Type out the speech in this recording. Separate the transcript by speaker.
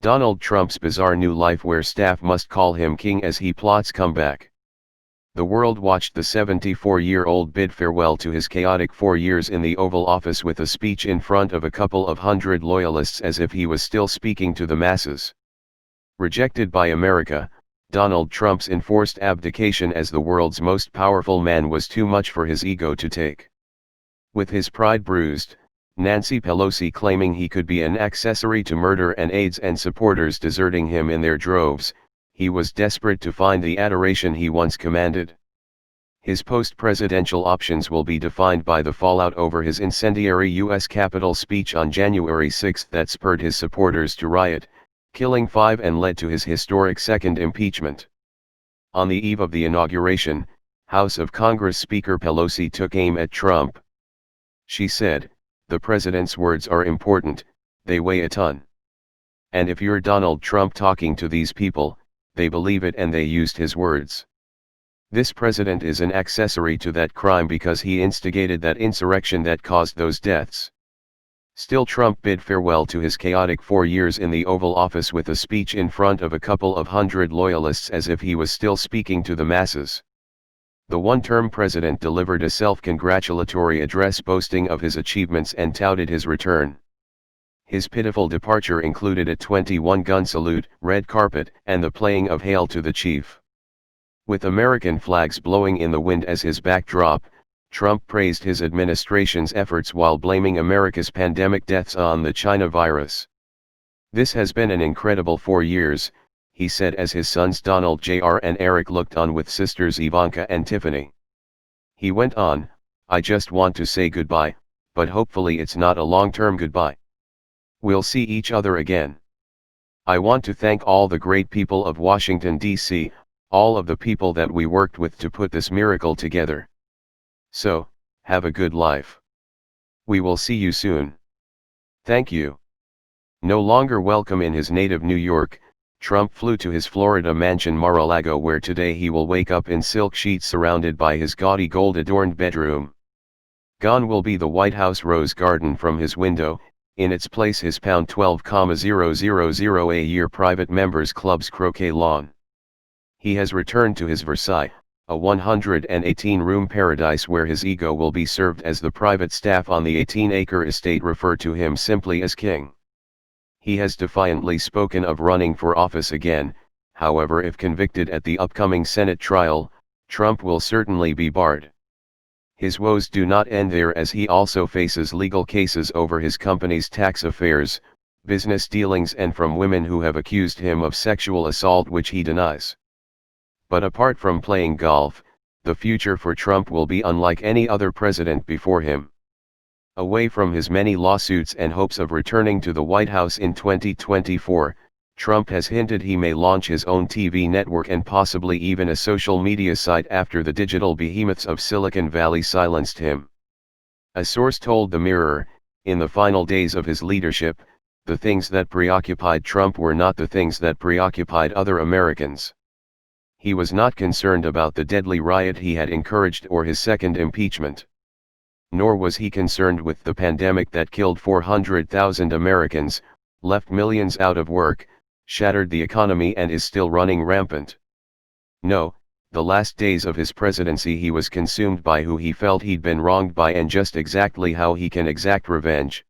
Speaker 1: Donald Trump's bizarre new life where staff must call him king as he plots comeback. The world watched the 74-year-old bid farewell to his chaotic 4 years in the Oval Office with a speech in front of a couple of hundred loyalists as if he was still speaking to the masses. Rejected by America, Donald Trump's enforced abdication as the world's most powerful man was too much for his ego to take. With his pride bruised, Nancy Pelosi claiming he could be an accessory to murder and aides and supporters deserting him in their droves, he was desperate to find the adoration he once commanded. His post-presidential options will be defined by the fallout over his incendiary U.S. Capitol speech on January 6 that spurred his supporters to riot, killing 5 and led to his historic second impeachment. On the eve of the inauguration, House of Congress Speaker Pelosi took aim at Trump. She said, "The president's words are important, they weigh a ton. And if you're Donald Trump talking to these people, they believe it and they used his words. This president is an accessory to that crime because he instigated that insurrection that caused those deaths." Still, Trump bid farewell to his chaotic 4 years in the Oval Office with a speech in front of a couple of hundred loyalists as if he was still speaking to the masses. The one-term president delivered a self-congratulatory address boasting of his achievements and touted his return. His pitiful departure included a 21-gun salute, red carpet, and the playing of Hail to the Chief. With American flags blowing in the wind as his backdrop, Trump praised his administration's efforts while blaming America's pandemic deaths on the China virus. "This has been an incredible 4 years," he said as his sons Donald Jr. and Eric looked on with sisters Ivanka and Tiffany. He went on, "I just want to say goodbye, but hopefully it's not a long-term goodbye. We'll see each other again. I want to thank all the great people of Washington, D.C., all of the people that we worked with to put this miracle together. So, have a good life. We will see you soon. Thank you." No longer welcome in his native New York, Trump flew to his Florida mansion Mar-a-Lago where today he will wake up in silk sheets surrounded by his gaudy gold-adorned bedroom. Gone will be the White House rose garden from his window, in its place his £12,000 a year private members club's croquet lawn. He has returned to his Versailles, a 118-room paradise where his ego will be served as the private staff on the 18-acre estate refer to him simply as king. He has defiantly spoken of running for office again. However, if convicted at the upcoming Senate trial, Trump will certainly be barred. His woes do not end there as he also faces legal cases over his company's tax affairs, business dealings and from women who have accused him of sexual assault which he denies. But apart from playing golf, the future for Trump will be unlike any other president before him. Away from his many lawsuits and hopes of returning to the White House in 2024, Trump has hinted he may launch his own TV network and possibly even a social media site after the digital behemoths of Silicon Valley silenced him. A source told The Mirror, in the final days of his leadership, the things that preoccupied Trump were not the things that preoccupied other Americans. He was not concerned about the deadly riot he had encouraged or his second impeachment. Nor was he concerned with the pandemic that killed 400,000 Americans, left millions out of work, shattered the economy and is still running rampant. No, the last days of his presidency he was consumed by who he felt he'd been wronged by and just exactly how he can exact revenge.